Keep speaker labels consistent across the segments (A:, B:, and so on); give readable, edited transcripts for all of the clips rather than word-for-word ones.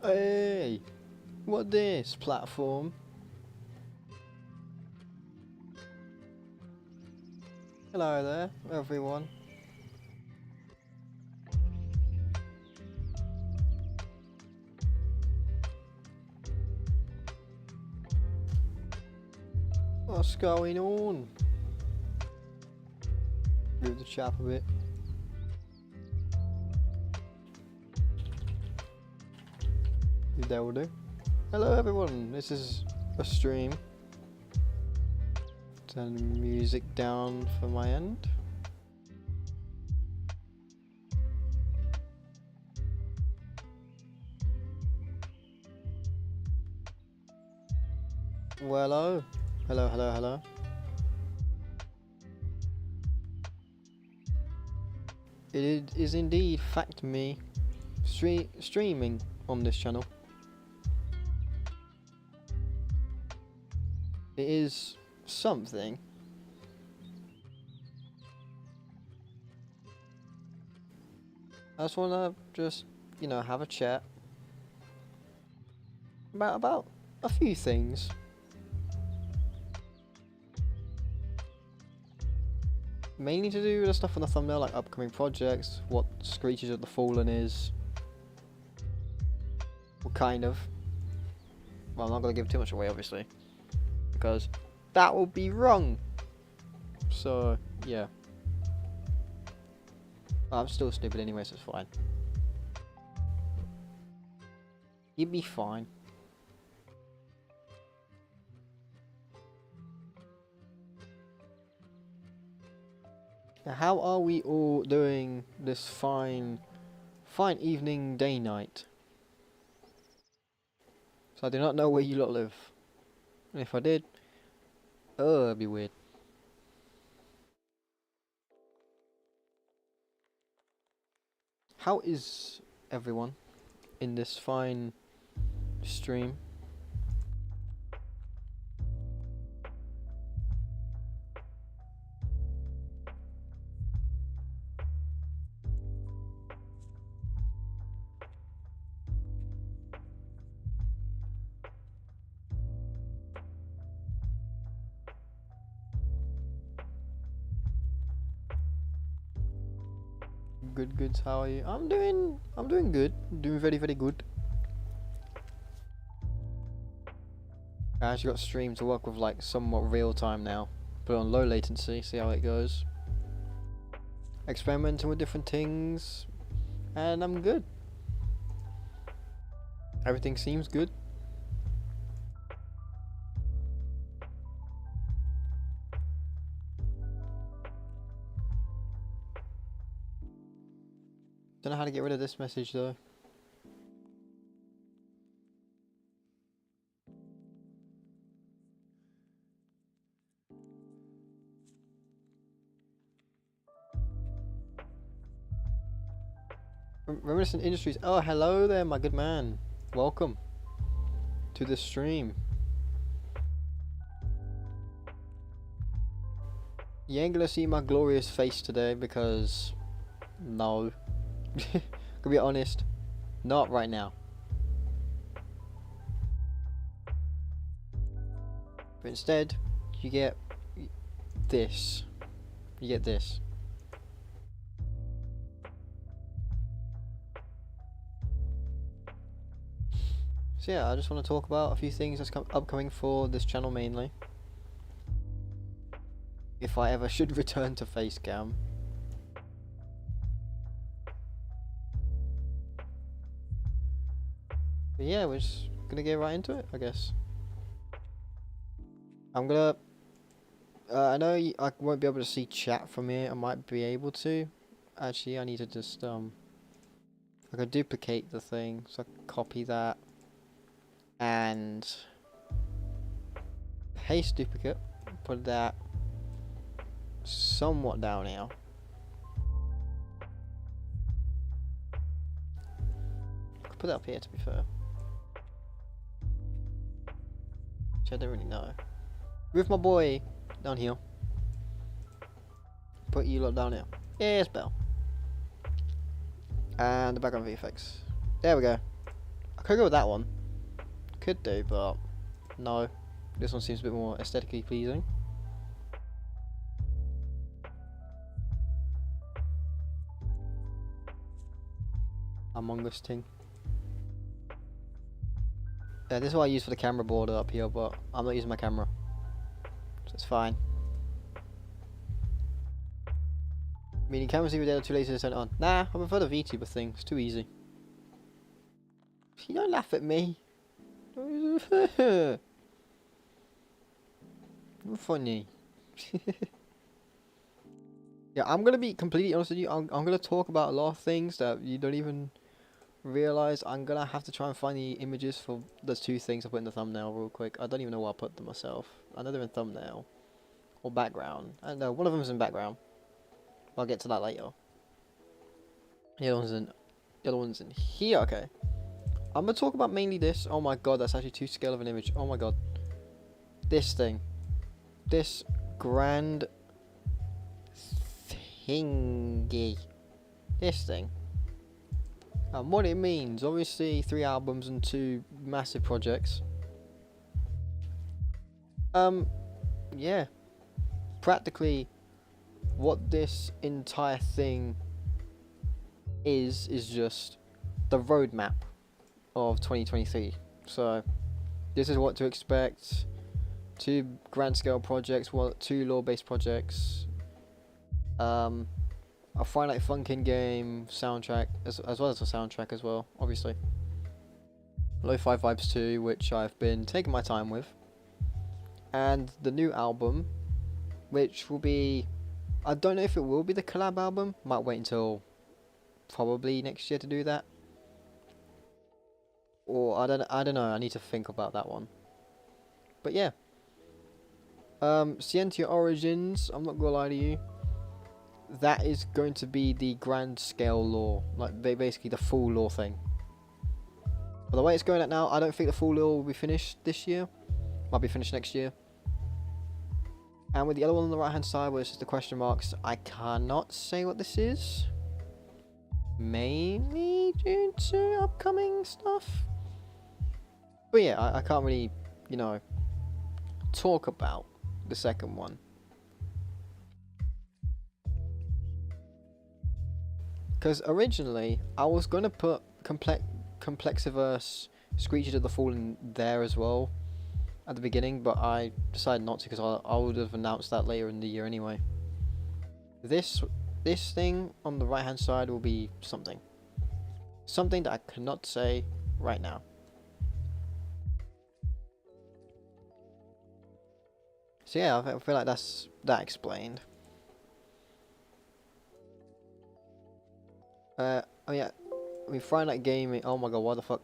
A: Hey, what this platform? Hello there, everyone. What's going on? Move the chat a bit. That will do. Hello everyone, this is a stream. Turn the music down for my end. Well, hello. It is indeed fact me streaming on this channel. It is something. I just wanna you know, have a chat about a few things. Mainly to do with the stuff on the thumbnail, like upcoming projects, what Screeches of the Fallen is. Well, kind of. Well, I'm not gonna give too much away, obviously, because that would be wrong. So, yeah. I'm still stupid anyway, so it's fine. You'd be fine. Now, how are we all doing this fine evening, day, night? So I do not know where you lot live. And if I did, oh, that'd be weird. How is everyone in this fine stream? Good, how are you? I'm doing good. Doing very good. I actually got stream to work with like somewhat real time now. Put it on low latency, see how it goes. Experimenting with different things, and I'm good. Everything seems good. Don't know how to get rid of this message though. Reminiscent Industries. Oh, hello there, my good man. Welcome to the stream. You ain't gonna see my glorious face today because no. To be honest, not right now. But instead, you get this. You get this. So yeah, I just want to talk about a few things that's upcoming for this channel mainly. If I ever should return to Facecam. But yeah, we're just gonna get right into it, I guess. I'm gonna... I know I won't be able to see chat from here. I might be able to. Actually, I need to just, I can duplicate the thing, so I can copy that. And... paste duplicate. Put that somewhat down here. Could put that up here, to be fair. Which I don't really know. With my boy down here. Put you lot down here. Yes, Bell. And the background VFX. There we go. I could go with that one. Could do, but no. This one seems a bit more aesthetically pleasing. Among Us thing. Yeah, this is what I use for the camera border up here, but I'm not using my camera. So it's fine. Meaning cameras either dead or too lazy to turn it on. Nah, I prefer the VTuber thing. It's too easy. You don't laugh at me. You're funny. Yeah, I'm gonna be completely honest with you. I'm gonna talk about a lot of things that you don't even realize. I'm gonna have to try and find the images for the two things I put in the thumbnail real quick. I don't even know where I put them myself. I know they're in thumbnail or background. I don't know. One of them is in background. I'll get to that later. The other one's in here. Okay. I'm gonna talk about mainly this. Oh my god, that's actually too scale of an image. Oh my god. This thing. This grand thingy. This thing. And what it means. Obviously 3 albums and 2 massive projects. Yeah. Practically what this entire thing is just the roadmap of 2023. So this is what to expect. 2 grand scale projects, 2 lore-based projects, a Friday Night Funkin' game soundtrack, as well as a soundtrack as well, obviously. Lo-Fi Vibes 2, which I've been taking my time with, and the new album, which will be, I don't know if it will be the collab album. Might wait until probably next year to do that, or I don't know. I need to think about that one. But yeah. Scientia Origins, I'm not gonna lie to you, that is going to be the grand scale lore, like basically the full lore thing. But the way it's going at now, I don't think the full lore will be finished this year. Might be finished next year. And with the other one on the right hand side, where it's just the question marks, I cannot say what this is. Mainly due to upcoming stuff. But yeah, I can't really, you know, talk about the second one. Because originally, I was going to put Complexiverse Screeches of the Fallen there as well at the beginning, but I decided not to because I would have announced that later in the year anyway. This thing on the right hand side will be something. Something that I cannot say right now. So yeah, I feel like that's that explained. Oh yeah, I mean Friday Night Gaming, oh my god, what the fuck.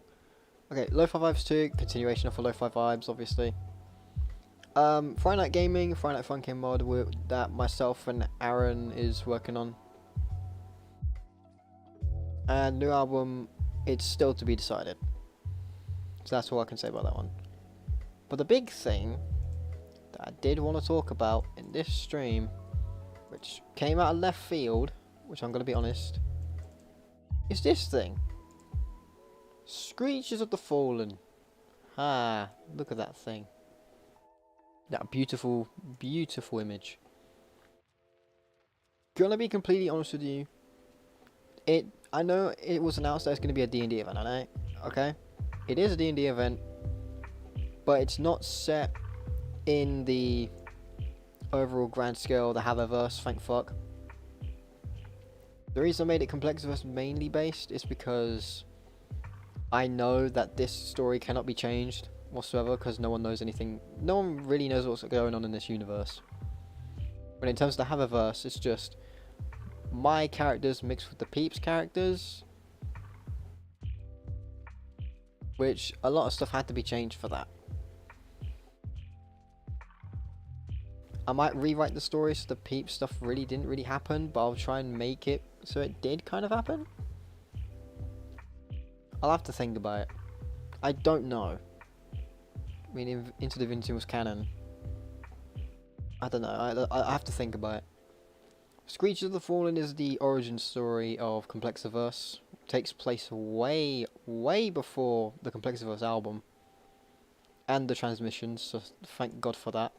A: Okay, Lo-Fi Vibes 2, continuation of Lo-Fi Vibes, obviously. Friday Night Gaming, Friday Night Funkin' mod that myself and Aaron is working on. And new album, it's still to be decided. So that's all I can say about that one. But the big thing that I did want to talk about in this stream, which came out of left field, which I'm going to be honest, is this thing. Screeches of the Fallen. Ah, look at that thing. That beautiful, beautiful image. Gonna be completely honest with you. I know it was announced that it's gonna be a D&D event, I know. Okay? It is a D&D event, but it's not set in the overall grand scale, the Haververse, thank fuck. The reason I made it Complexiverse mainly based is because I know that this story cannot be changed whatsoever because no one knows anything. No one really knows what's going on in this universe. But in terms of the Haververse, it's just my characters mixed with the Peeps characters, which a lot of stuff had to be changed for that. I might rewrite the story so the Peeps stuff didn't really happen, but I'll try and make it so it did kind of happen. I'll have to think about it. I don't know. I mean, Into Divinity was canon. I don't know. I have to think about it. Screeches of the Fallen is the origin story of Complexiverse, takes place way, way before the Complexiverse album and the transmissions, so thank God for that.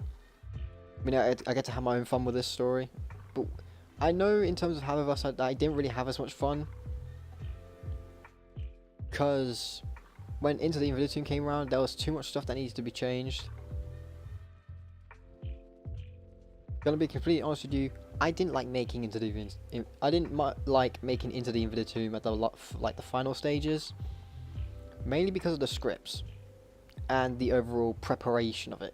A: I mean, I get to have my own fun with this story, but I know in terms of Haviverse, I didn't really have as much fun, because when Into the Infinitude came around, there was too much stuff that needed to be changed. Gonna be completely honest with you, I didn't like making Into the like making Into the Infinitude at the final stages, mainly because of the scripts and the overall preparation of it.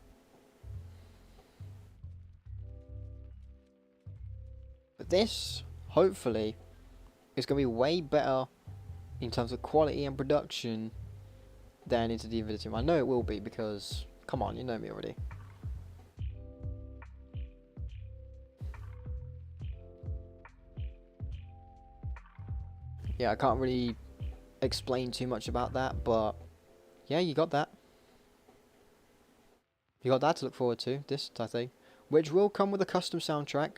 A: But this, hopefully, is going to be way better in terms of quality and production than Into the Infinitude. I know it will be because, come on, you know me already. Yeah, I can't really explain too much about that, but yeah, you got that. You got that to look forward to, this I think, which will come with a custom soundtrack,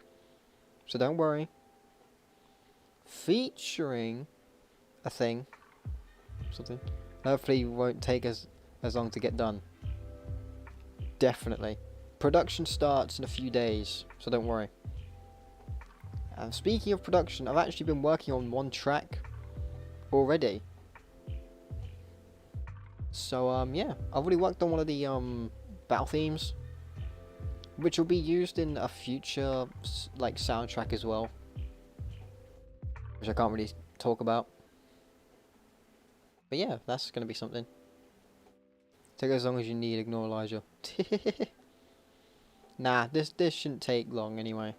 A: so don't worry. Featuring a thing, something. Hopefully won't take as long to get done. Definitely. Production starts in a few days, so don't worry. And speaking of production, I've actually been working on one track already. So yeah, I've already worked on one of the battle themes, which will be used in a future like soundtrack as well, which I can't really talk about. But yeah, that's gonna be something. Take as long as you need. Ignore Elijah. Nah, this shouldn't take long anyway.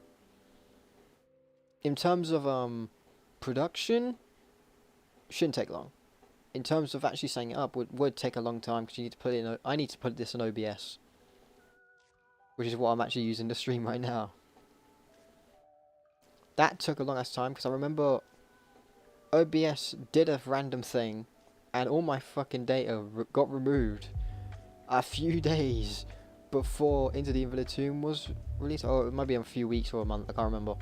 A: In terms of production, shouldn't take long. In terms of actually setting it up, would take a long time because you need to put it in. I need to put this in OBS, which is what I'm actually using to stream right now. That took a long ass time because I remember OBS did a random thing, and all my fucking data got removed a few days before Into the Infinitude was released. Or it might be a few weeks or a month. I can't remember.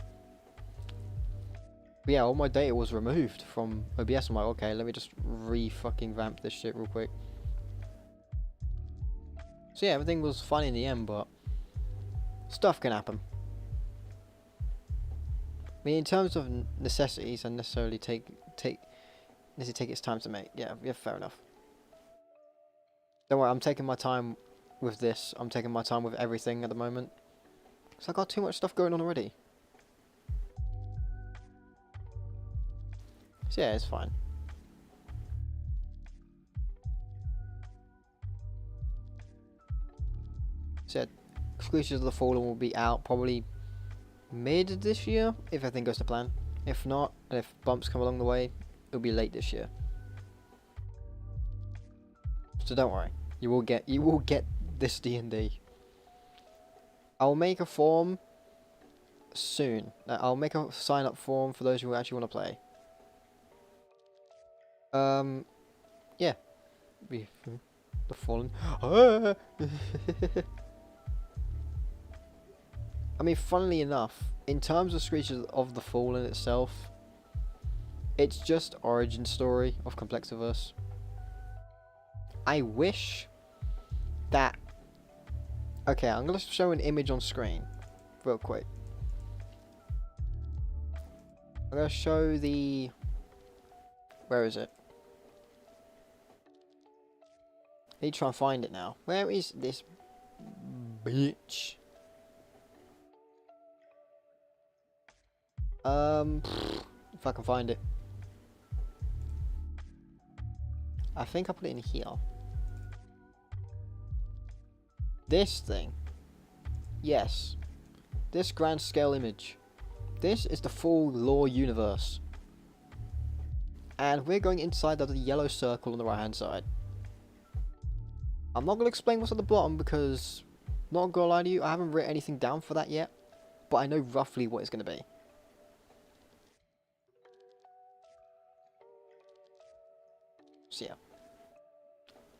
A: But yeah, all my data was removed from OBS. I'm like, okay, let me just fucking vamp this shit real quick. So yeah, everything was fine in the end, but stuff can happen. I mean, in terms of necessities, and necessarily take its time to make. Yeah, fair enough. Don't worry, I'm taking my time with this. I'm taking my time with everything at the moment. So I got too much stuff going on already. So yeah, it's fine. So yeah, Creatures of the Fallen will be out probably mid this year, if everything goes to plan. If not, and if bumps come along the way, it'll be late this year. So don't worry, you will get this D&D. I'll make a form soon. I'll make a sign up form for those who actually want to play. Yeah. The Fallen. I mean, funnily enough, in terms of Screeches of the Fallen itself, it's just origin story of Complexiverse. I wish that... Okay, I'm going to show an image on screen real quick. I'm going to show the... Where is it? I need to try and find it now. Where is this bitch? If I can find it. I think I put it in here. This thing. Yes. This grand scale image. This is the full lore universe. And we're going inside of the yellow circle on the right hand side. I'm not going to explain what's at the bottom because, not going to lie to you, I haven't written anything down for that yet. But I know roughly what it's going to be. So yeah.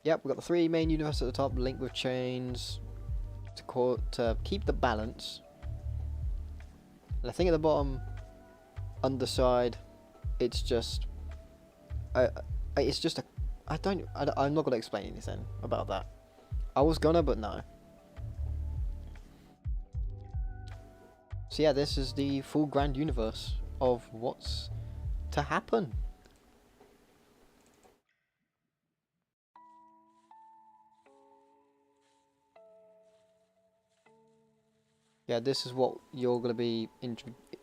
A: Yep, we've got the three main universes at the top, linked with chains to keep the balance. And I think at the bottom, underside, It's just, uh, it's just a. I'm not gonna explain anything about that. I was gonna, but no. So yeah, this is the full grand universe of what's to happen. Yeah, this is what you're gonna be.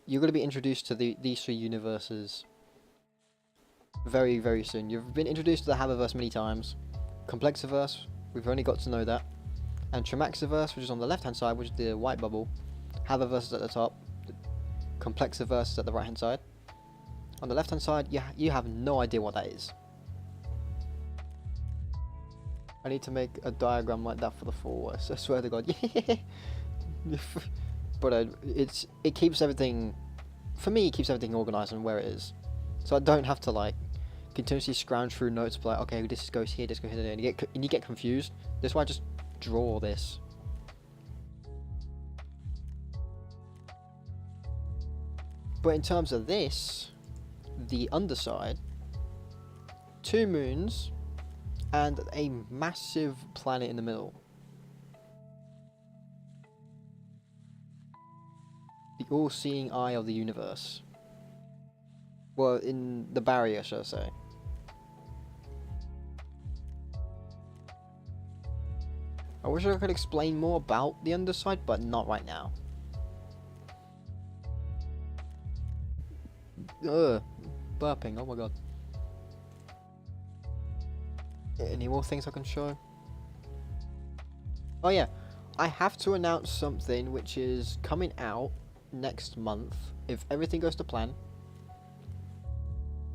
A: You're gonna be introduced to these three universes very, very soon. You've been introduced to the Habiverse many times. Complexiverse, we've only got to know that. And Tramaxiverse, which is on the left-hand side, which is the white bubble. Habiverse is at the top. Complexiverse is at the right-hand side. On the left-hand side, you have no idea what that is. I need to make a diagram like that for the full. I swear to God. But it keeps everything. For me, it keeps everything organised and where it is, so I don't have to like continuously scrounge through notes. Like, okay, this goes here, this goes here, and you get confused. That's why I just draw this. But in terms of this, the underside, 2 moons, and a massive planet in the middle. The all-seeing eye of the universe. Well, in the barrier, shall I say. I wish I could explain more about the underside, but not right now. Burping, oh my god. Any more things I can show? Oh yeah, I have to announce something which is coming out next month, if everything goes to plan.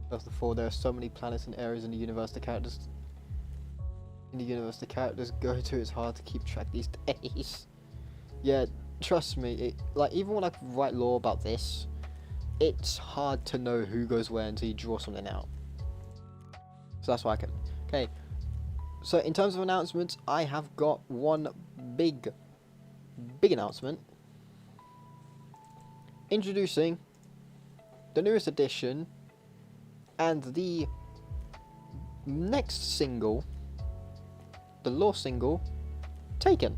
A: First of all, there are so many planets and areas in the universe the characters go to. It's hard to keep track these days. Yeah, trust me, like even when I write lore about this, it's hard to know who goes where until you draw something out. So that's why I can. Okay, so in terms of announcements, I have got one big announcement. Introducing the newest edition and the next single, the lore single, Taken.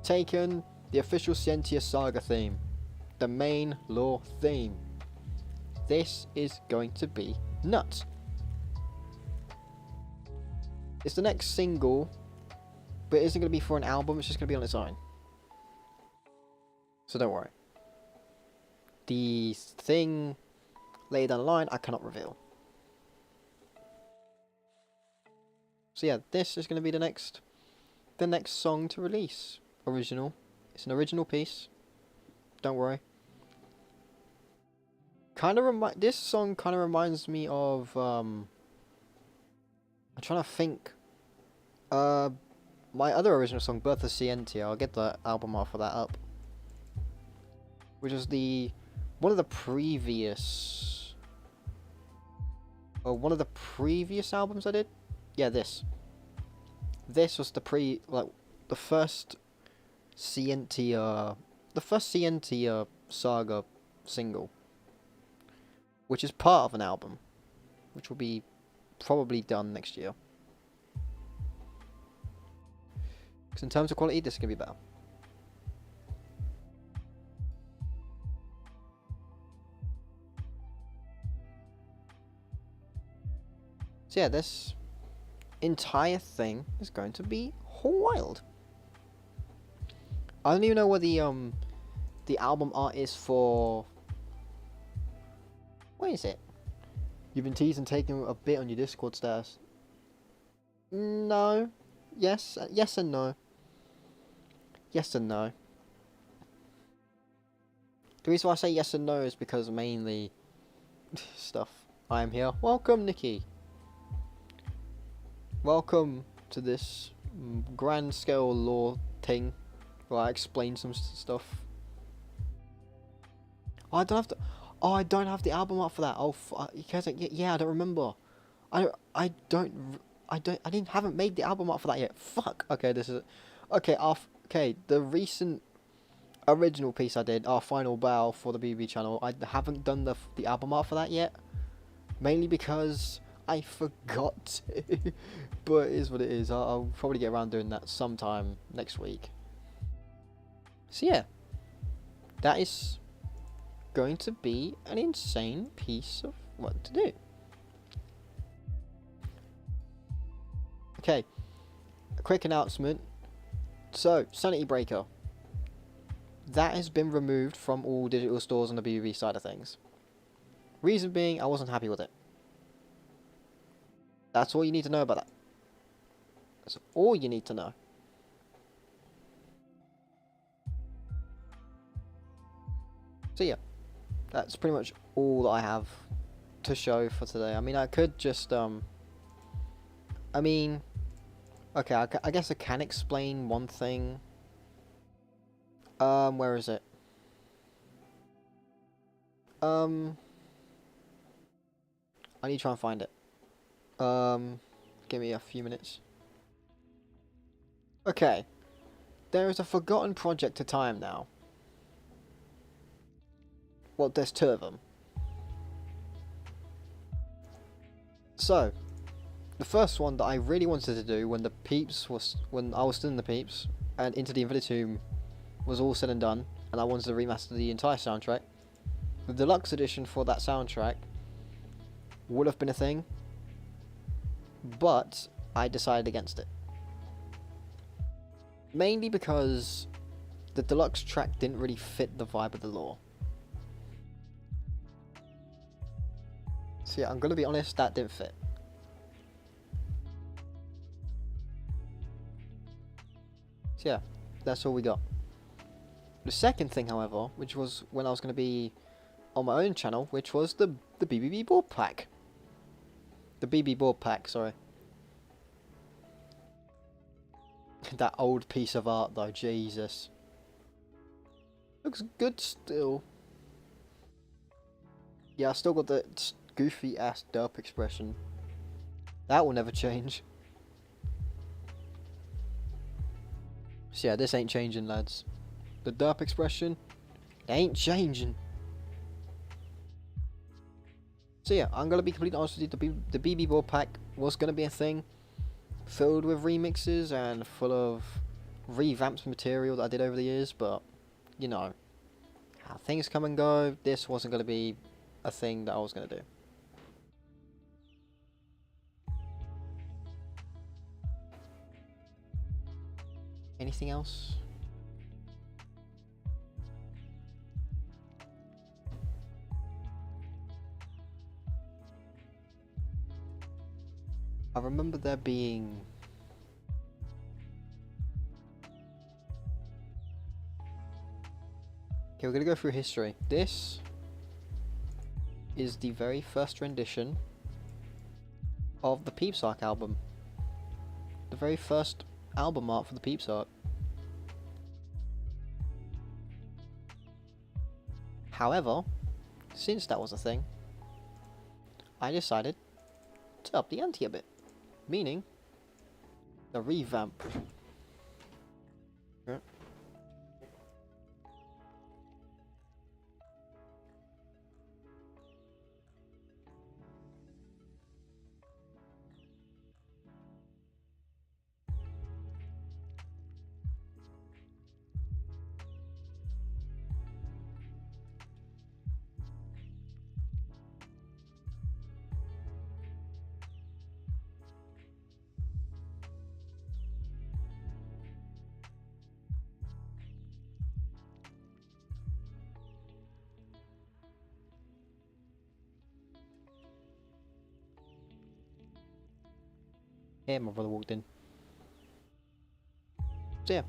A: Taken, the official Scientia Saga theme, the main lore theme. This is going to be nuts. It's the next single, but it isn't going to be for an album, it's just going to be on its own. So don't worry. The thing later down the line, I cannot reveal. So yeah, this is going to be the next song to release. Original. It's an original piece. Don't worry. This song kind of reminds me of I'm trying to think. My other original song, Birth of Scientia. I'll get the album art for that up. Which is one of the previous albums I did. Yeah, this was the first Scientia Saga single, which is part of an album, which will be probably done next year. Because in terms of quality, this is gonna be better. So yeah, this entire thing is going to be wild. I don't even know what the album art is for. What is it? You've been teasing taking a bit on your Discord status. No. Yes and no. Yes and no. The reason why I say yes and no is because mainly stuff. I am here. Welcome, Nikki. Welcome to this grand scale lore thing where I explain some stuff. Oh, I don't have the album art for that. Oh, yeah, I don't remember. I haven't made the album art for that yet. Fuck. Okay, this is okay. The recent original piece I did, our final bow for the B.B.B channel, I haven't done the album art for that yet. Mainly because I forgot to. But it is what it is. I'll probably get around doing that sometime next week. So yeah, that is going to be an insane piece of work to do. Okay, a quick announcement. So, Sanity Breaker. That has been removed from all digital stores on the B.B.B side of things. Reason being, I wasn't happy with it. That's all you need to know about that. That's all you need to know. So yeah, that's pretty much all that I have to show for today. I mean, I could just, I mean, okay, I guess I can explain one thing. Where is it? I need to try and find it. Give me a few minutes. Okay. There is a forgotten project to time now. Well, there's two of them. So, the first one that I really wanted to do when when I was still in the Peeps and Into the Infinite Tomb was all said and done, and I wanted to remaster the entire soundtrack. The deluxe edition for that soundtrack would have been a thing, but I decided against it. Mainly because the deluxe track didn't really fit the vibe of the lore. So yeah, I'm gonna be honest, that didn't fit. So yeah, that's all we got. The second thing, however, which was when I was gonna be on my own channel, which was the B.B.B board pack. The B.B board pack, sorry. That old piece of art though, Jesus. Looks good still. Yeah, I still got the goofy ass derp expression. That will never change. So yeah, this ain't changing, lads. The derp expression, it ain't changing. So yeah, I'm gonna be completely honest with you, the B.B board pack was gonna be a thing, filled with remixes and full of revamped material that I did over the years, but, you know, how things come and go, this wasn't gonna be a thing that I was gonna do. Anything else? I remember there being... Okay, we're gonna go through history. This is the very first rendition of the Peeps Arc album. The very first album art for the Peeps Arc. However, since that was a thing, I decided to up the ante a bit. Meaning, the revamp. Yeah. Here, my brother walked in. So yeah,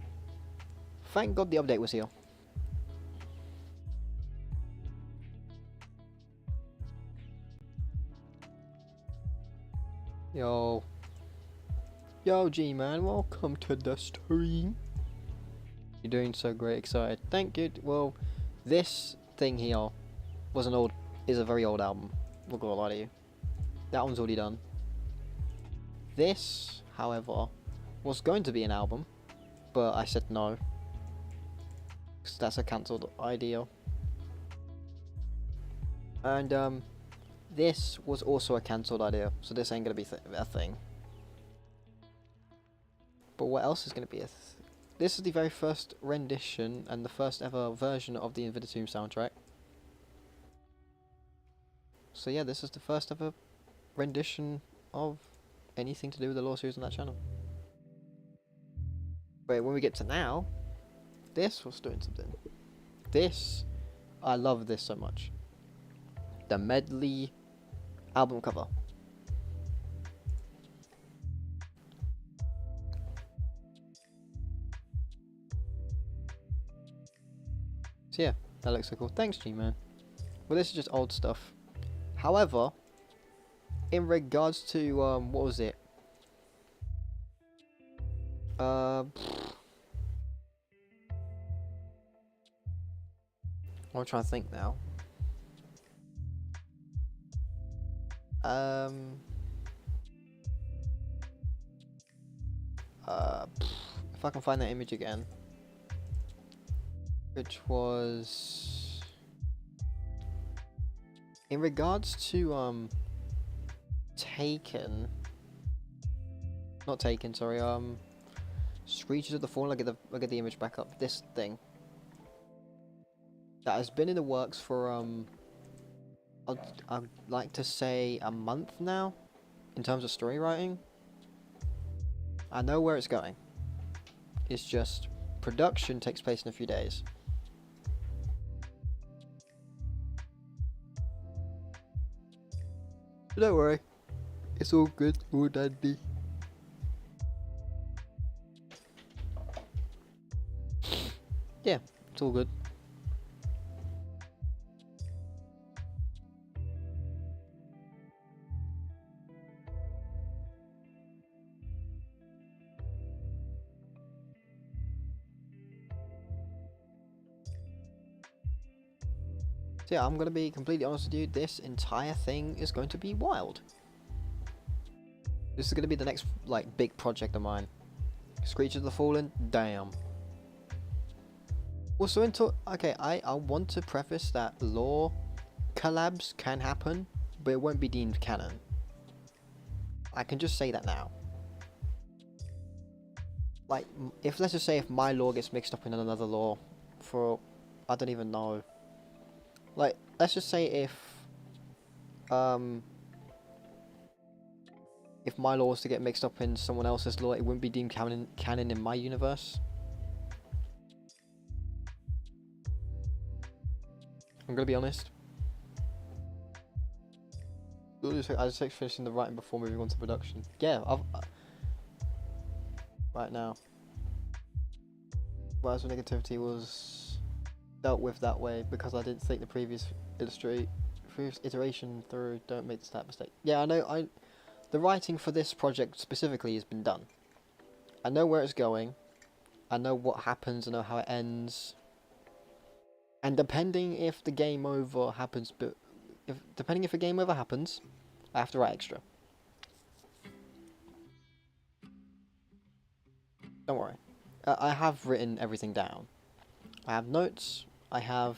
A: thank God the update was here. Yo. Yo, G-Man, welcome to the stream. You're doing so great, excited. Thank you. Well, this thing here is a very old album. We'll go a lot of you. That one's already done. This, however, was going to be an album, but I said no. 'cause that's a cancelled idea. And this was also a cancelled idea, so this ain't gonna be a thing. But what else is gonna be a this is the very first rendition and the first ever version of the Infinity Tomb soundtrack. So yeah, this is the first ever rendition of anything to do with the Lore series on that channel. But when we get to now, this was doing something. This, I love this so much. The medley album cover. So yeah, that looks so cool. Thanks, G-Man. Well, this is just old stuff. However, in regards to, what was it? I'm trying to think now. If I can find that image again. Which was... in regards to, Taken... Not Taken, sorry, Screeches of the Fallen, I'll get the image back up. This thing. That has been in the works for, I'd like to say a month now, in terms of story writing. I know where it's going. It's just, production takes place in a few days. Don't worry. It's all good, all dandy. Yeah, it's all good. So yeah, I'm gonna be completely honest with you, this entire thing is going to be wild. This is gonna be the next, like, big project of mine. Screeches of the Fallen, damn. Also okay, I want to preface that lore collabs can happen, but it won't be deemed canon. I can just say that now. Like, if let's just say if my lore gets mixed up in another lore for, I don't even know. Like, let's just say if my lore was to get mixed up in someone else's lore, it wouldn't be deemed canon in my universe. I'm gonna be honest. I just finished finishing the writing before moving on to production. Yeah, right now. Whereas the negativity was dealt with that way because I didn't think the previous iteration through. Don't make that mistake. Yeah, I know. The writing for this project specifically has been done. I know where it's going. I know what happens. I know how it ends. And depending if the game over happens, depending if a game over happens, I have to write extra. Don't worry. I have written everything down. I have notes. I have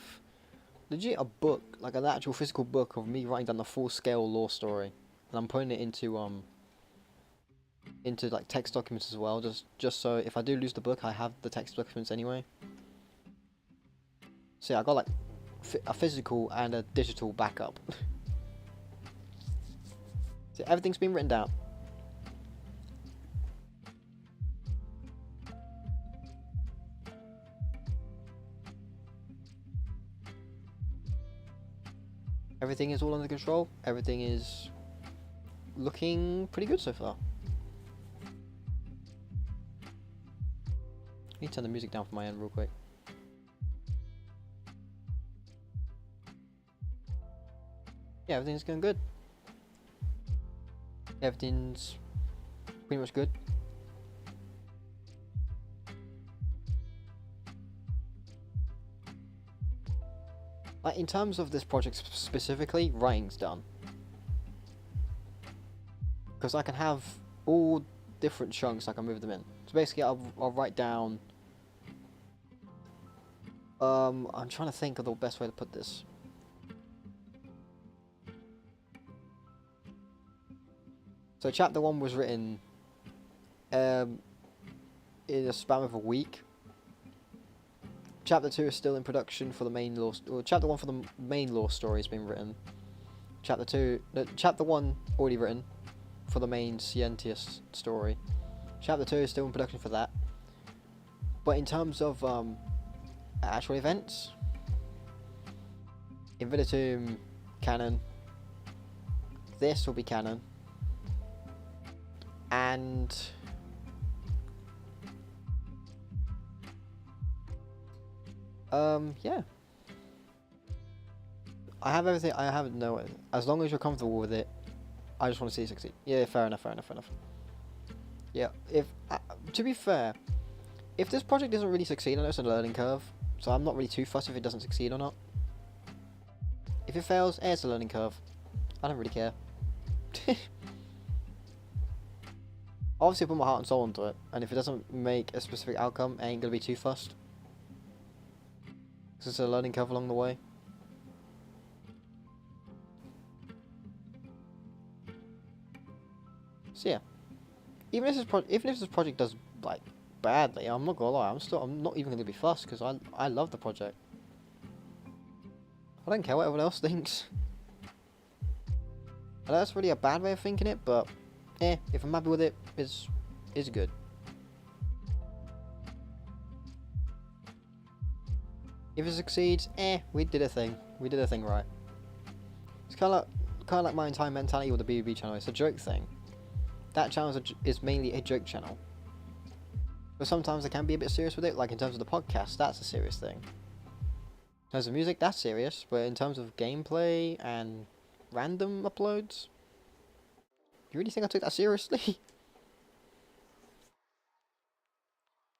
A: legit a book, like an actual physical book of me writing down the full scale lore story, and I'm putting it into like text documents as well, just so if I do lose the book, I have the text documents anyway. So yeah, I got like a physical and a digital backup. So everything's been written down. Everything is all under control. Everything is looking pretty good so far. I need to turn the music down for my end real quick. Yeah, everything's going good. Everything's pretty much good. Like, in terms of this project specifically, writing's done. Because I can have all different chunks, I can move them in. So basically, I'll write down I'm trying to think of the best way to put this. So chapter 1 was written um, in a span of a week. Chapter 2 is still in production for the main lore. Well, chapter 1 for the main lore story has been written. Chapter 2, no, chapter 1 already written for the main Scientius story. Chapter 2 is still in production for that. But in terms of actual events, Invitatum canon. This will be canon. And yeah. I have everything. I have no. As long as you're comfortable with it, I just want to see it succeed. Yeah, fair enough. Fair enough. Fair enough. Yeah. If to be fair, if this project doesn't really succeed, I know it's a learning curve, so I'm not really too fussed if it doesn't succeed or not. If it fails, it's a learning curve. I don't really care. Obviously, I put my heart and soul into it, and if it doesn't make a specific outcome, I ain't gonna be too fussed. Because it's a learning curve along the way. So yeah, even if this project does like badly, I'm not gonna lie, I'm not even gonna be fussed because I love the project. I don't care what everyone else thinks. I know that's really a bad way of thinking it, but if I'm happy with it, it's good. If it succeeds, we did a thing. We did a thing right. It's kind of like my entire mentality with the B.B.B channel. It's a joke thing. That channel is mainly a joke channel. But sometimes I can be a bit serious with it, like in terms of the podcast, that's a serious thing. In terms of music, that's serious, but in terms of gameplay and random uploads, you really think I took that seriously?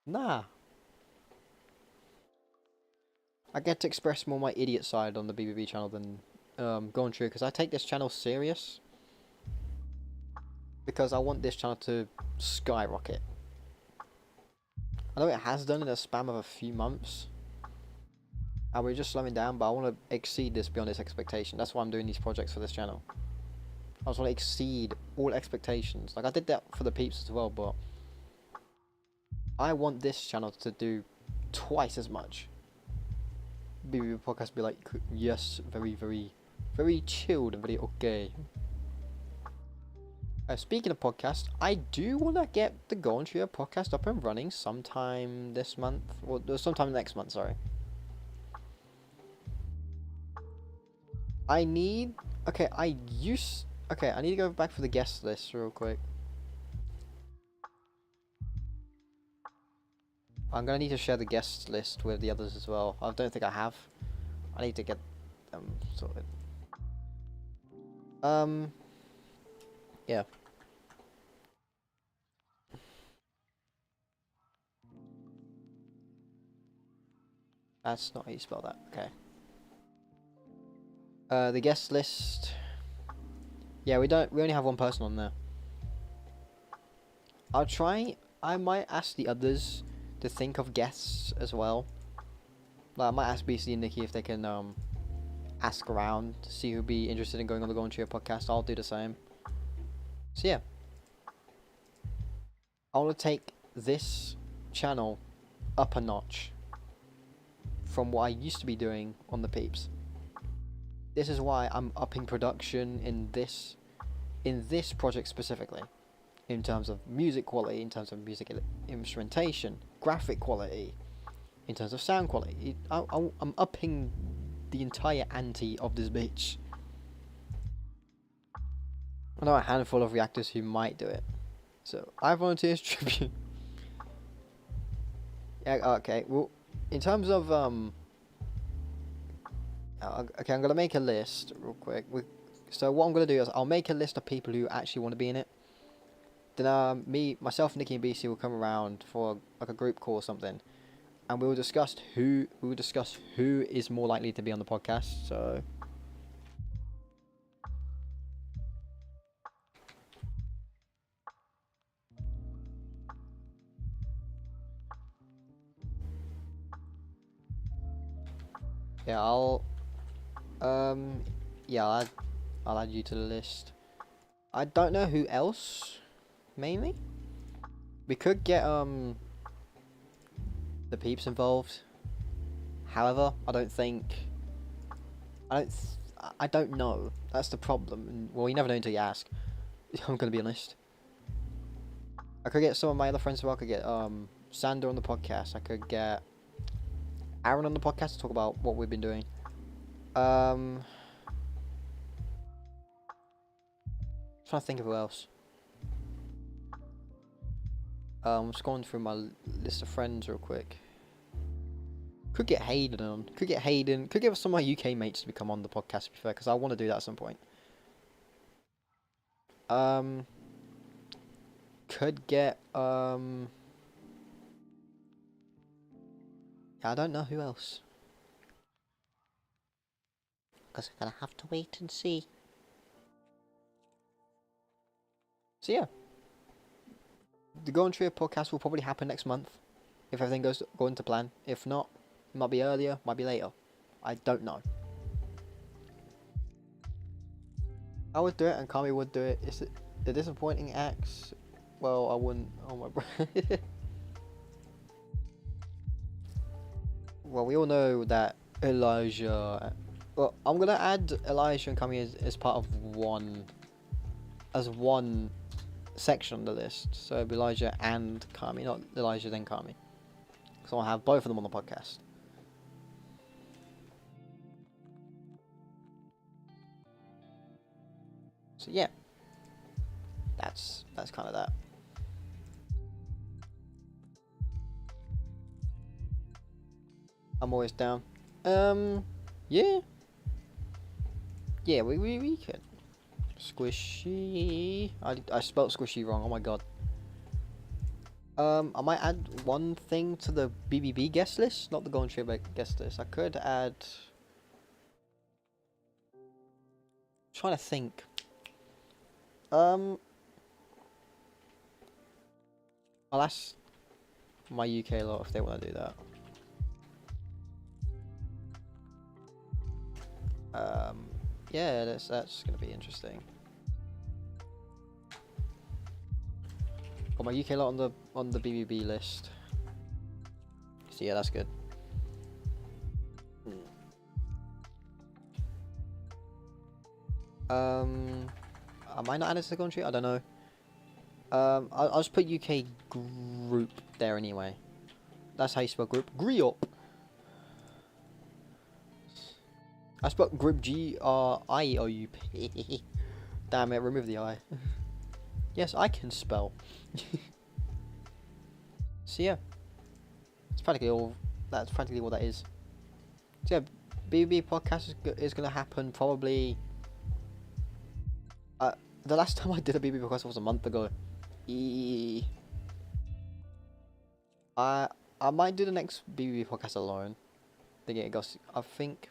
A: Nah. I get to express more my idiot side on the B.B.B channel than going true, because I take this channel serious. Because I want this channel to skyrocket. I know it has done in a span of a few months. And we're just slowing down, but I want to exceed this beyond its expectation. That's why I'm doing these projects for this channel. I just want to exceed all expectations. Like, I did that for the peeps as well, but I want this channel to do twice as much. B.B.B podcast be like, yes, very, very, very chilled and very okay. Speaking of podcast, I do want to get the Golden Trio podcast up and running sometime this month, or sometime next month, sorry. I need, okay, I need to go back for the guest list real quick. I'm gonna need to share the guest list with the others as well. I don't think I have. I need to get them sorted. Yeah. That's not how you spell that. Okay. The guest list. Yeah, we only have one person on there. I'll try. I might ask the others to think of guests as well. Like, I might ask BC and Nikki if they can ask around to see who'd be interested in going on the Golden Trio podcast. I'll do the same. So yeah, I want to take this channel up a notch from what I used to be doing on the peeps. This is why I'm upping production in this project specifically, in terms of music quality, in terms of music instrumentation, graphic quality, in terms of sound quality. I'm upping the entire ante of this bitch. I know a handful of reactors who might do it. So, I volunteer as tribute. Yeah, okay, well, in terms of, okay, I'm gonna make a list real quick. So what I'm gonna do is I'll make a list of people who actually want to be in it. Then myself, Nikki, and BC will come around for like a group call or something, and we'll discuss who is more likely to be on the podcast. So Yeah, um, yeah, I'll add you to the list. I don't know who else. Mainly, we could get the peeps involved. However, I don't think. I don't know. That's the problem. Well, you never know until you ask. I'm gonna be honest. I could get some of my other friends as well. I could get Sander on the podcast. I could get Aaron on the podcast to talk about what we've been doing. Um, trying to think of who else. I'm just going through my list of friends real quick. Could get Hayden on. Could get Hayden. Could get some of my UK mates to become on the podcast. To be fair, because I want to do that at some point. Um, could get I don't know who else. Because I'm gonna have to wait and see. So yeah, the Going Trio podcast will probably happen next month, if everything goes according to plan. If not, it might be earlier, might be later. I don't know. I would do it, and Kami would do it. Is it the disappointing acts? Well, I wouldn't. Oh my bro. Well, we all know that Elijah. Well, I'm gonna add Elijah and Kami as part of one section on the list. So it'll be Elijah and Kami, not Elijah then Kami. So I'll have both of them on the podcast. So yeah, that's kind of that. I'm always down. Yeah, yeah, we could. Squishy. I spelled squishy wrong. Oh my god. I might add one thing to the B.B.B guest list, not the Golden Tree guest list. I could add. Trying to think. Um, I'll ask my UK lot if they want to do that. Yeah, that's gonna be interesting. Got my UK lot on the B.B.B list. So yeah, that's good. I might not add it to the country. I don't know. I'll just put UK group there anyway. That's how you spell group. Griop. I spelled group GRIOUP. Damn it! Remove the I. Yes, I can spell. So yeah, it's practically all. That's practically what that is. So yeah, B.B.B podcast is gonna happen probably. The last time I did a B.B.B podcast was a month ago. I I might do the next B.B.B podcast alone. It goes. I think.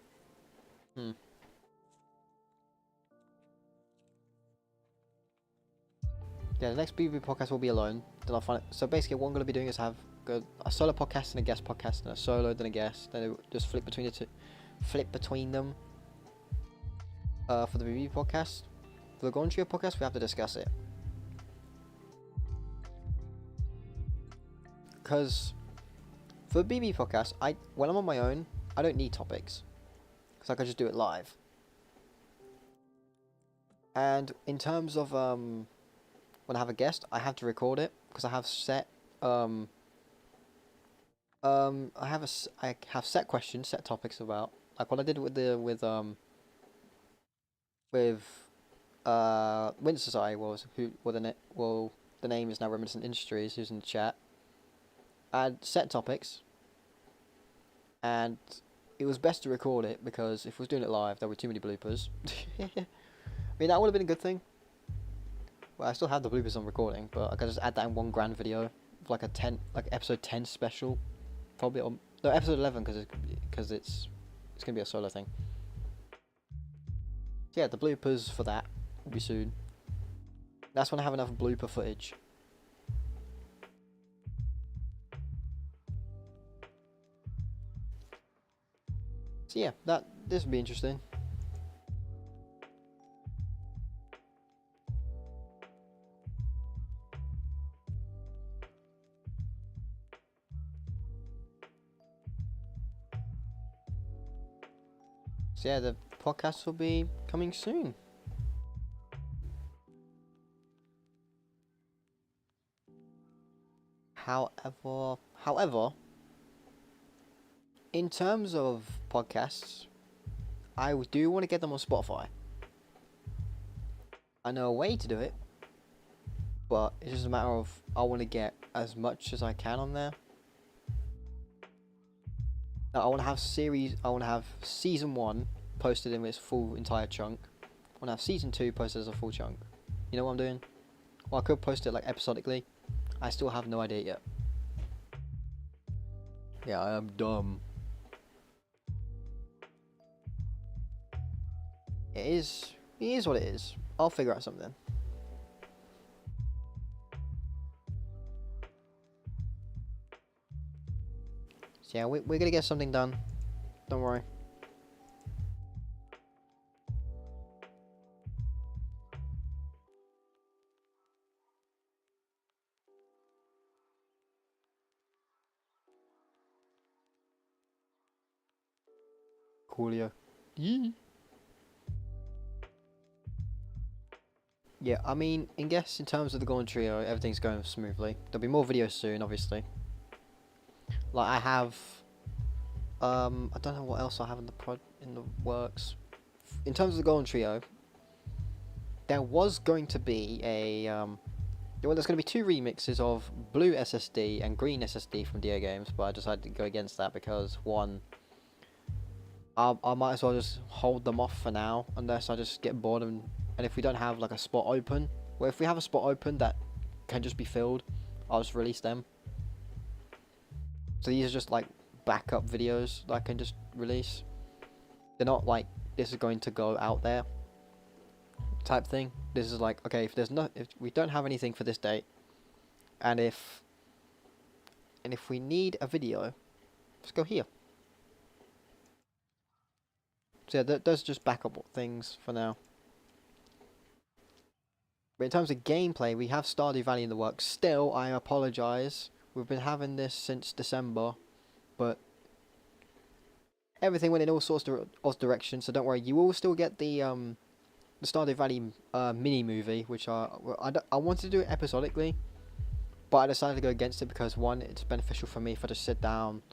A: Yeah, the next B.B.B podcast will be alone. Then I'll find it. So basically, what I'm gonna be doing is have a solo podcast and a guest podcast, and a solo then a guest. Then it just flip between the two, flip between them. For the B.B.B podcast, for the Golden Trio podcast, we have to discuss it. Because for the B.B.B podcast, when I'm on my own, I don't need topics, because I can just do it live. And in terms of when I have a guest, I have to record it because I have set I have set questions, set topics about, like what I did with with Winter Society was the name is now Reminiscent Industries, who's in the chat. I had set topics, and it was best to record it because if I was doing it live, there were too many bloopers. I mean, that would have been a good thing. Well, I still have the bloopers on recording, but I could just add that in one grand video, like episode 10 special, probably, or no, episode 11 because it's gonna be a solo thing. So yeah, the bloopers for that will be soon. That's when I have enough blooper footage. So So yeah, this will be interesting. So yeah, the podcast will be coming soon. However, in terms of podcasts, I do want to get them on Spotify. I know a way to do it, but it's just a matter of I want to get as much as I can on there. Now, I want to have season 1 posted in its full entire chunk. I want to have season 2 posted as a full chunk. You know what I'm doing? Well, I could post it like episodically. I still have no idea yet. Yeah, I am dumb. It is what it is. I'll figure out something. So yeah, we're gonna get something done. Don't worry. Coolio. Yee. Yeah, I mean, I guess in terms of the Golden Trio, everything's going smoothly. There'll be more videos soon, obviously. Like I have, I don't know what else I have in the works. In terms of the Golden Trio, there was going to be well, there's going to be 2 remixes of Blue SSD and Green SSD from DO Games, but I decided to go against that because one, I might as well just hold them off for now, unless I just get bored and if we don't have like a spot open, well, if we have a spot open that can just be filled, I'll just release them. So these are just like backup videos that I can just release. They're not like this is going to go out there type thing. This is like, okay, if we don't have anything for this date, and if we need a video, let's go here. So yeah, those are just backup things for now. But in terms of gameplay, we have Stardew Valley in the works. Still, I apologise. We've been having this since December, but everything went in all sorts of directions. So don't worry, you will still get the Stardew Valley mini movie, which I wanted to do it episodically, but I decided to go against it because one, it's beneficial for me if I just sit down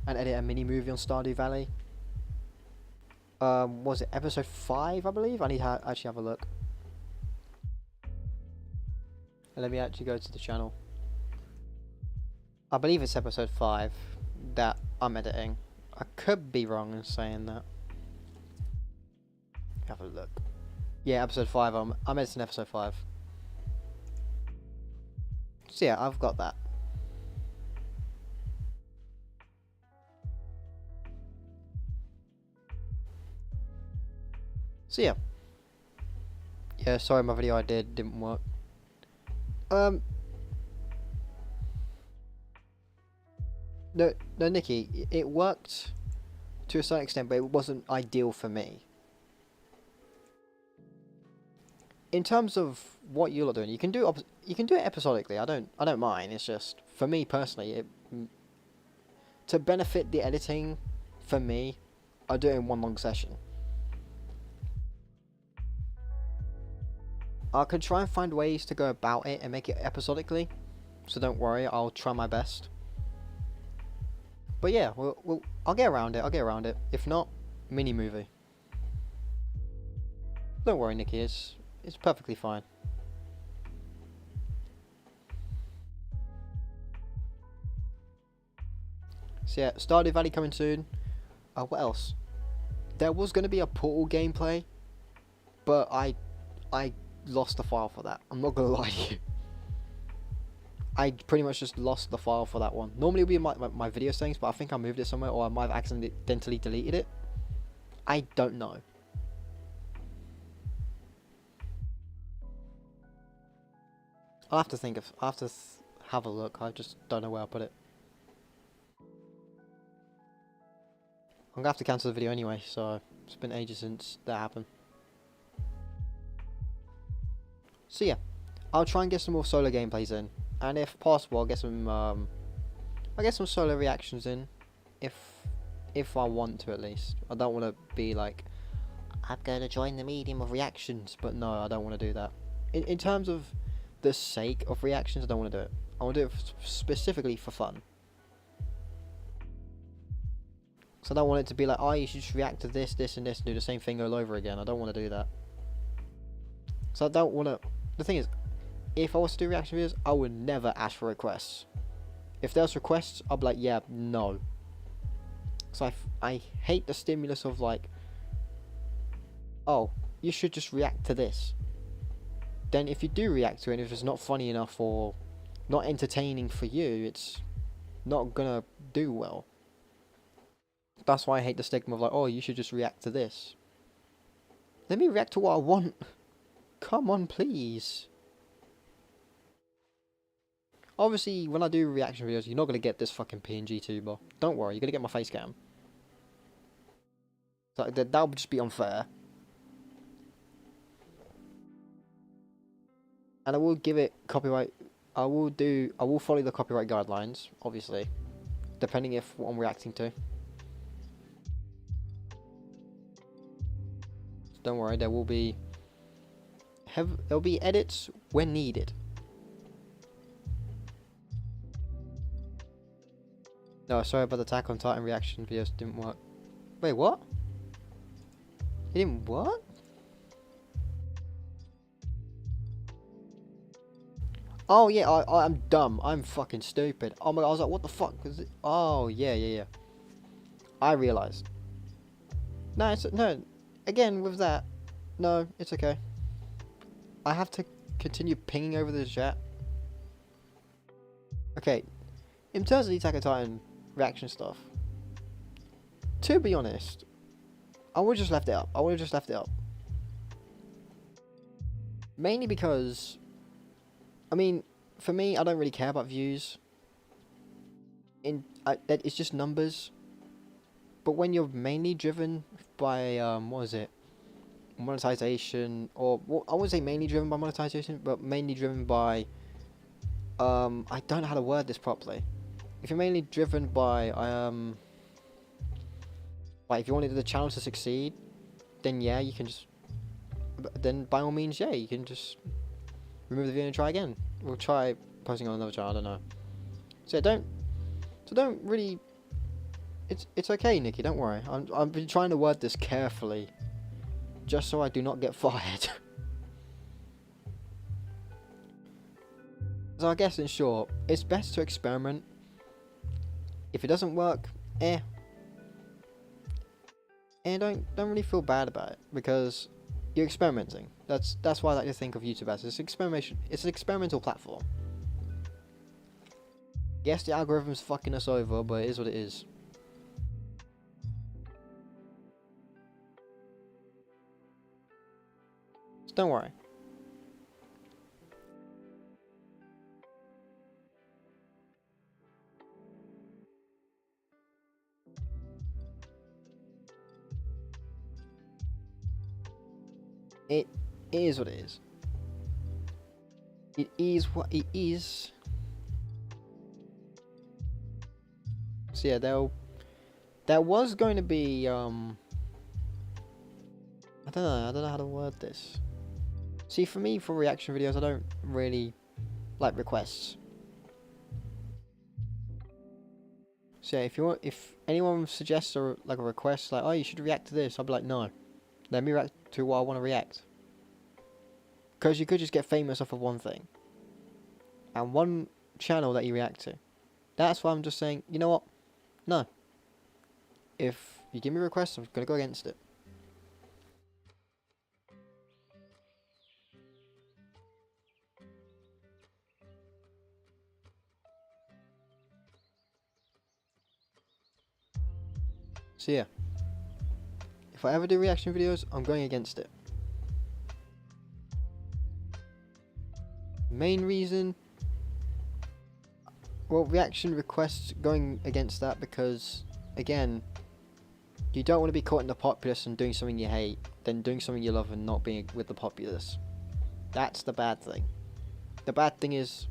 A: and edit a mini movie on Stardew Valley. Was it episode 5? I believe I need to actually have a look. And let me actually go to the channel. I believe it's episode 5 that I'm editing. I could be wrong in saying that. Have a look. Yeah, episode 5. I'm editing episode 5. So yeah, I've got that. So yeah. Yeah, sorry my video didn't work. No, Nikki, it worked to a certain extent, but it wasn't ideal for me. In terms of what you're doing, you can do it episodically. I don't mind. It's just for me personally, to benefit the editing, for me, I do it in one long session. I could try and find ways to go about it and make it episodically, so don't worry, I'll try my best. But yeah, I'll get around it. If not, mini movie. Don't worry, Nikki, it's perfectly fine. So yeah, Stardew Valley coming soon. What else? There was going to be a Portal gameplay, but I lost the file for that. I'm not going to lie to you. I pretty much just lost the file for that one. Normally it would be in my video settings, but I think I moved it somewhere, or I might have accidentally deleted it. I don't know. I'll have to think of. I'll have to have a look. I just don't know where I put it. I'm gonna have to cancel the video anyway, so it's been ages since that happened. So yeah, I'll try and get some more solo gameplays in, and if possible, I'll get some solo reactions in, if I want to at least. I don't want to be like, I'm gonna join the medium of reactions, but no, I don't want to do that. In terms of the sake of reactions, I don't want to do it. I want to do it specifically for fun. So I don't want it to be like, oh, you should just react to this, this, and this, and do the same thing all over again. I don't want to do that. So I don't want to. The thing is, if I was to do reaction videos, I would never ask for requests. If there's requests, I'll be like, yeah, no. So I hate the stimulus of like, oh, you should just react to this. Then if you do react to it, and if it's not funny enough or not entertaining for you, it's not gonna do well. That's why I hate the stigma of like, oh, you should just react to this. Let me react to what I want. Come on, please. Obviously, when I do reaction videos, you're not gonna get this fucking PNG tuber. Don't worry, you're gonna get my face cam. So that would just be unfair. And I will give it copyright. I will follow the copyright guidelines, obviously, depending if what I'm reacting to. So don't worry, there'll be edits when needed. No, sorry about the Attack on Titan reaction videos didn't work. Wait, what? It didn't what? Oh yeah, I'm dumb. I'm fucking stupid. Oh my god, I was like, what the fuck? Oh yeah. I realised. No, no. Again with that, no, it's okay. I have to continue pinging over the chat. Okay, in terms of the Attack on Titan reaction stuff, to be honest, I would have just left it up. Mainly because, I mean, for me, I don't really care about views. That it's just numbers. But when you're mainly driven by what is it? Monetization, or well, I wouldn't say mainly driven by monetization, but mainly driven by I don't know how to word this properly. If you're mainly driven by like if you wanted the channel to succeed, then yeah, you can just. Then by all means, yeah, you can just remove the video and try again. We'll try posting on another channel. I don't know. So don't really. It's okay, Nikki. Don't worry. I've been trying to word this carefully, just so I do not get fired. So I guess in short, it's best to experiment. If it doesn't work, and don't really feel bad about it, because you're experimenting. That's why I like to think of YouTube as it's experimentation. It's an experimental platform. Yes, the algorithm's fucking us over, but it is what it is. So don't worry. It is what it is. It is what it is. So yeah, there was going to be I don't know how to word this. See, for me, for reaction videos, I don't really like requests. So yeah, if anyone suggests a request, like, oh, you should react to this, I'll be like, no, let me react to what I want to react. Because you could just get famous off of one thing and one channel that you react to. That's why I'm just saying, you know what? No. If you give me a request, I'm gonna go against it. So yeah, if I ever do reaction videos, I'm going against it. Main reason, well, reaction requests going against that because, again, You don't want to be caught in the populace and doing something you hate, then doing something you love and not being with the populace. That's the bad thing. The bad thing is,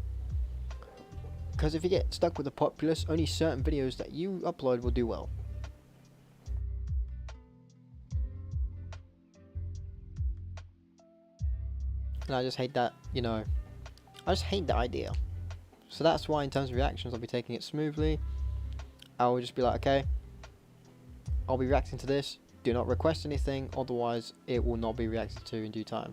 A: because if you get stuck with the populace, only certain videos that you upload will do well. And I just hate that, you know, I just hate the idea. So that's why in terms of reactions, I'll be taking it smoothly. I will just be like, okay, I'll be reacting to this. Do not request anything, otherwise it will not be reacted to in due time.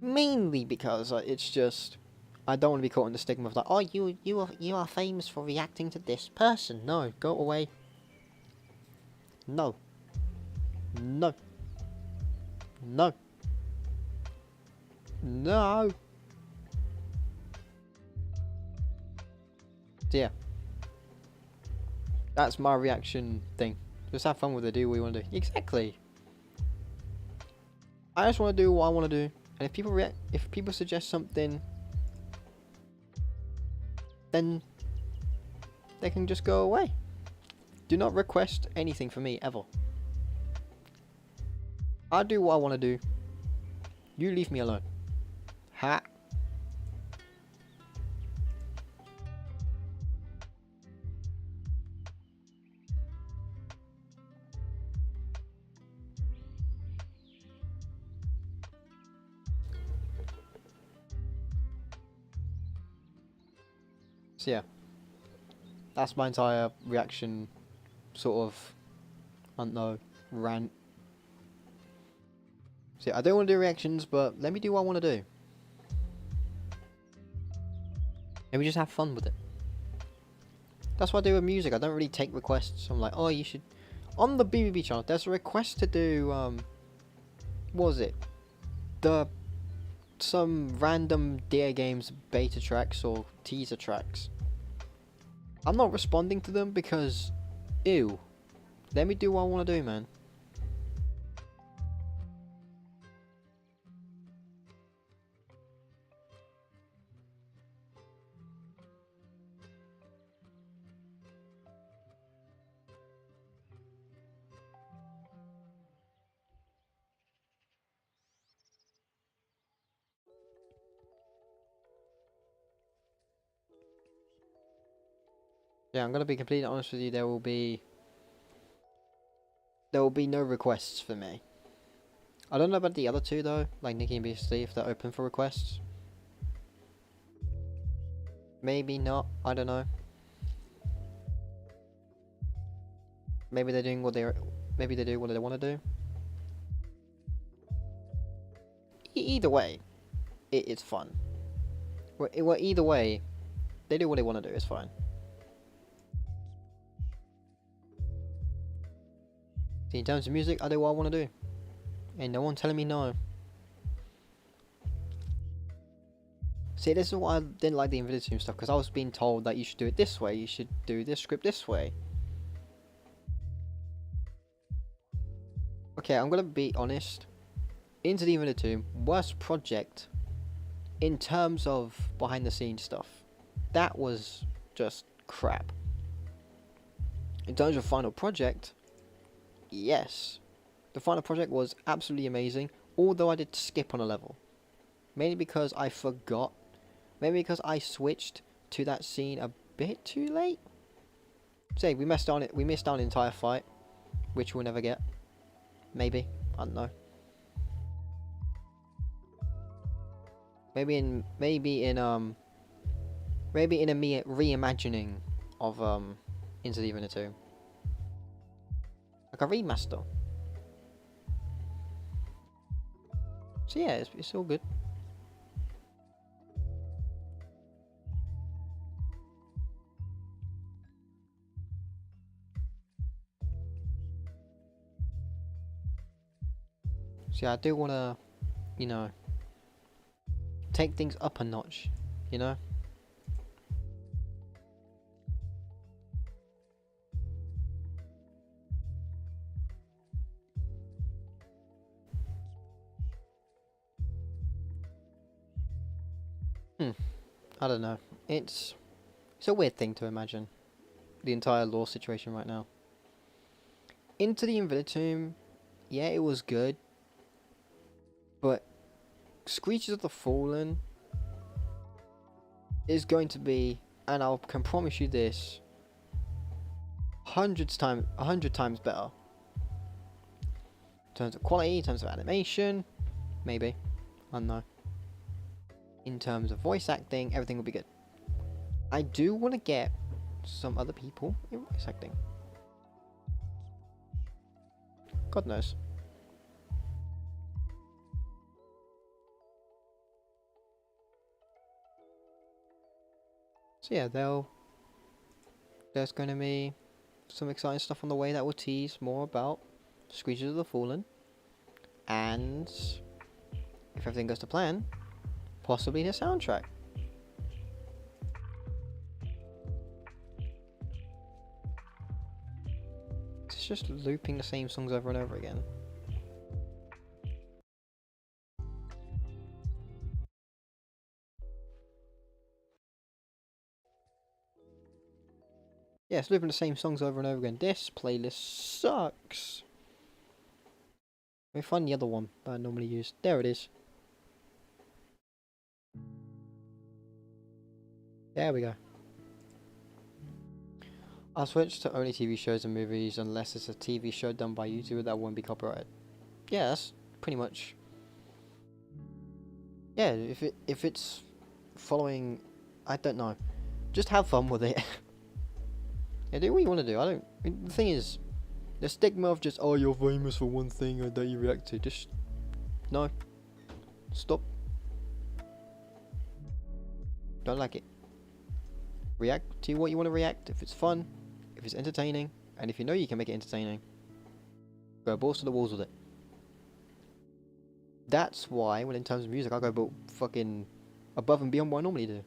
A: Mainly because it's just, I don't want to be caught in the stigma of like, oh, you are famous for reacting to this person. No, go away. No. No. No. No. So yeah. That's my reaction thing. Just have fun with it, do what you want to do. Exactly. I just want to do what I want to do. And if people suggest something, then they can just go away. Do not request anything from me, ever. I'll do what I want to do. You leave me alone. Ha. So yeah. That's my entire reaction, sort of, I don't know, rant. So yeah, I don't want to do reactions, but let me do what I want to do. Let me just have fun with it. That's what I do with music. I don't really take requests. I'm like, oh, you should... On the B.B.B channel, there's a request to do, what was it? Some random Dear Games beta tracks or teaser tracks. I'm not responding to them because, ew. Let me do what I want to do, man. Yeah, I'm gonna be completely honest with you. There will be no requests for me. I don't know about the other two though, like Nikki and BC, if they're open for requests. Maybe not. I don't know. Maybe they're doing what they're. Maybe they do what they want to do. Either way, it's fun. Well, either way, they do what they want to do. It's fine. See, in terms of music, I do what I want to do. Ain't no one telling me no. See, this is why I didn't like the Infinity stuff, because I was being told that you should do it this way, you should do this script this way. Okay, I'm gonna be honest. Into the Infinity, worst project in terms of behind the scenes stuff. That was just crap. In terms of final project, yes. The final project was absolutely amazing, although I did skip on a level. Mainly because I forgot. Maybe because I switched to that scene a bit too late. Say, we missed on it. We missed out an entire fight, which we'll never get. Maybe. I don't know. Maybe in a reimagining of Into the Infinite 2. Like a remaster. So yeah, it's all good. So yeah, I do wanna, you know, take things up a notch, you know? I don't know. It's a weird thing to imagine. the entire lore situation right now. Into the Infinite Tomb, yeah, it was good, but Screeches of the Fallen is going to be, and I can promise you this, a hundred times better. In terms of quality, in terms of animation, maybe, I don't know. In terms of voice acting, everything will be good. I do want to get some other people in voice acting. God knows. So yeah, there's going to be some exciting stuff on the way that will tease more about Screeches of the Fallen. And if everything goes to plan, possibly the soundtrack. It's just looping the same songs over and over again. Yeah, it's looping the same songs over and over again. This playlist sucks. Let me find the other one that I normally use. There it is. There we go. I'll switch to only TV shows and movies unless it's a TV show done by YouTuber that won't be copyrighted. Yeah, that's pretty much. Yeah, if it's following, I don't know. Just have fun with it. Yeah, do what you want to do. The thing is, the stigma of just, oh, you're famous for one thing that you react to. Just no. Stop. Don't like it. React to what you want to react. If it's fun, if it's entertaining, and if you know you can make it entertaining, go balls to the walls with it. That's why, when in terms of music, I go fucking above and beyond what I normally do.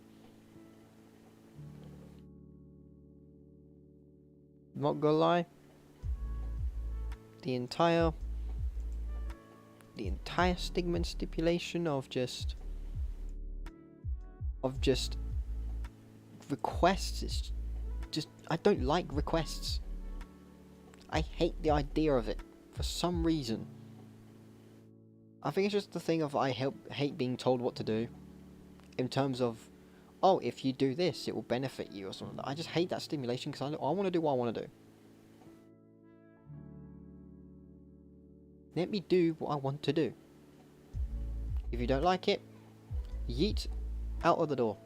A: Not gonna lie, the entire stigma and stipulation of just requests is just, I don't like requests. I hate the idea of it for some reason. I think it's just the thing of I hate being told what to do, in terms of, oh, if you do this, it will benefit you or something. I just hate that stimulation because I want to do what I want to do. Let me do what I want to do. If you don't like it, yeet out of the door.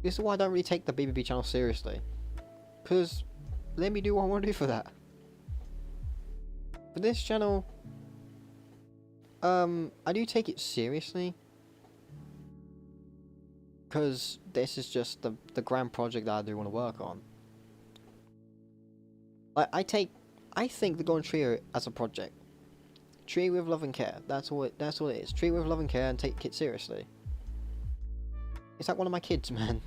A: This is why I don't really take the B.B.B channel seriously. Because let me do what I want to do for that. For this channel, I do take it seriously. Because this is just the grand project that I do want to work on. I think the Golden Trio as a project. Treat it with love and care. That's all it is. Treat it with love and care and take it seriously. It's like one of my kids, man.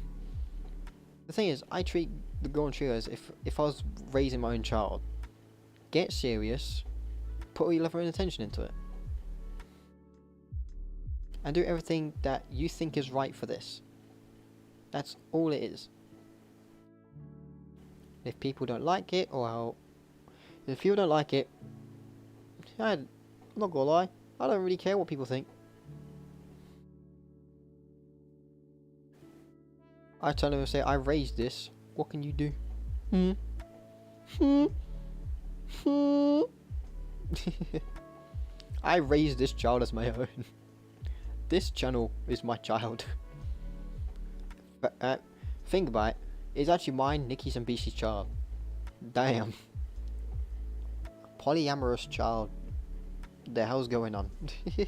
A: The thing is, I treat the Golden Trio as if I was raising my own child. Get serious, put all your love and attention into it, and do everything that you think is right for this. That's all it is. If people don't like it, if people don't like it, I'm not gonna lie, I don't really care what people think. I tell them and say, I raised this, what can you do? I raised this child as my own. This channel is my child. But, think about it, it's actually mine, Nikki's and BC's child. Damn. Polyamorous child. The hell's going on? I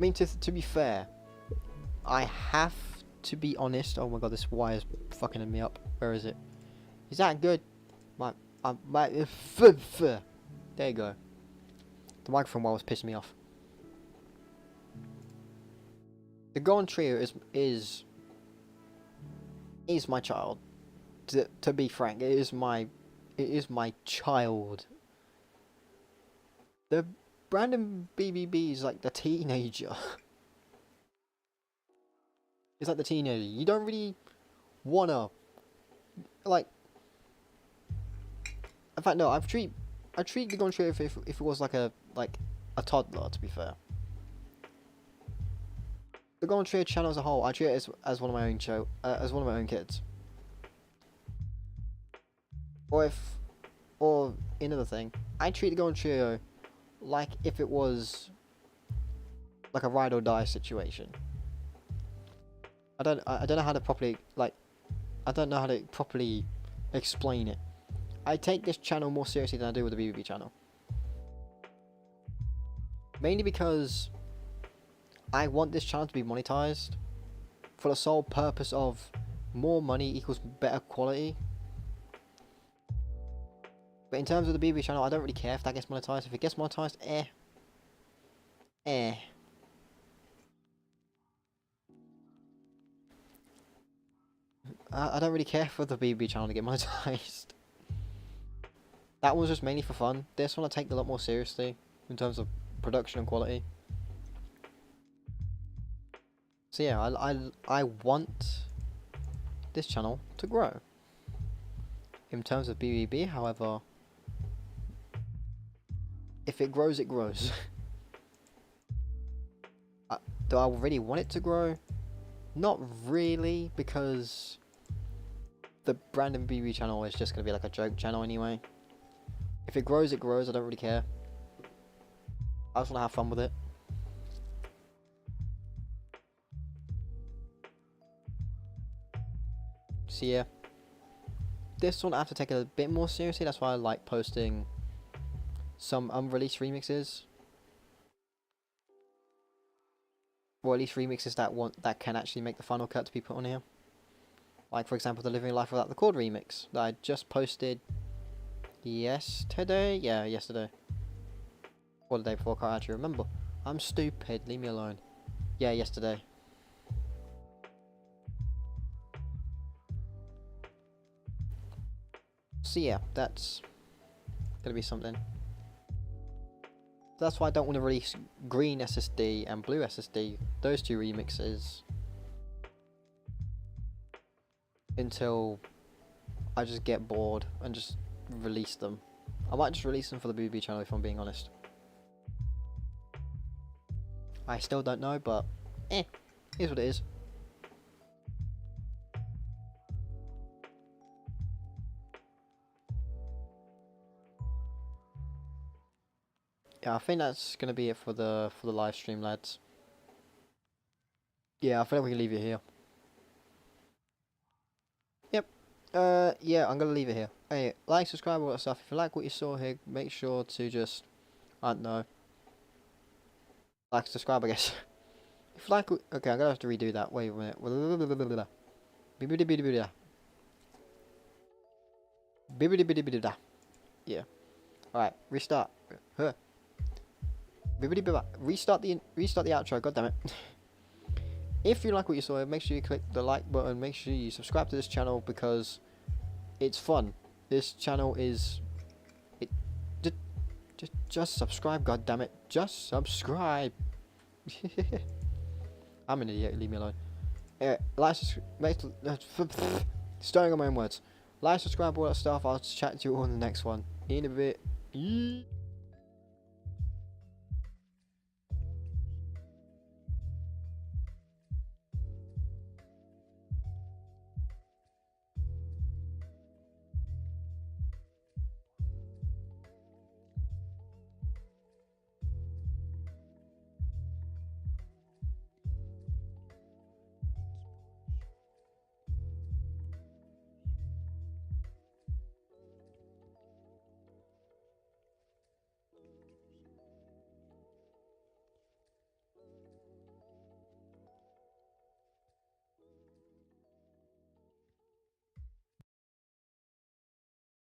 A: mean, to be fair, I have to be honest. Oh my god, this wire's fucking me up. Where is it? Is that good? There you go. The microphone wire was pissing me off. The Golden Trio is my child. To be frank, it is my child. Brandon B.B.B is like the teenager. It's like the teenager. You don't really wanna like. In fact, no. I treat the Gone Trio if it was like a toddler. To be fair, the Gone Trio channel as a whole, I treat it as one of my own as one of my own kids. Or another thing, I treat the Gone Trio like if it was like a ride or die situation. I don't know how to properly I don't know how to properly explain it. I take this channel more seriously than I do with the B.B.B channel. Mainly because I want this channel to be monetized for the sole purpose of more money equals better quality. But in terms of the B.B.B channel, I don't really care if that gets monetized. If it gets monetized, eh. I don't really care for the B.B.B channel to get monetized. That was just mainly for fun. This one I take a lot more seriously in terms of production and quality. So yeah, I want this channel to grow. In terms of B.B.B, however, if it grows, it grows. Do I really want it to grow? Not really, because the Brandon B.B channel is just going to be like a joke channel anyway. If it grows, it grows. I don't really care. I just want to have fun with it. So yeah, this one I have to take it a bit more seriously. That's why I like posting some unreleased remixes, or at least remixes that can actually make the final cut to be put on here. Like for example, the Living Life Without the Chord remix that I just posted yesterday. Yeah, yesterday. Or the day before, I can't actually remember. I'm stupid. Leave me alone. Yeah, yesterday. So yeah, that's gonna be something. That's why I don't want to release green SSD and blue SSD, those two remixes, until I just get bored and just release them. I might just release them for the B.B.B channel if I'm being honest. I still don't know, but here's what it is. Yeah, I think that's gonna be it for the live stream, lads. Yeah, I think we can leave it here. Yep. Yeah, I'm gonna leave it here. Hey, like, subscribe, all that stuff. If you like what you saw here, make sure to just, I don't know, like, subscribe, I guess. If you like, okay, I'm gonna have to redo that. Wait a minute. Yeah. All right, restart. Restart the outro. God damn it. If you like what you saw, make sure you click the like button. Make sure you subscribe to this channel because it's fun. This channel is just subscribe. God damn it, just subscribe. I'm an idiot. Leave me alone. Starting on my own words. Like, subscribe, all that stuff. I'll chat to you all in the next one. In a bit.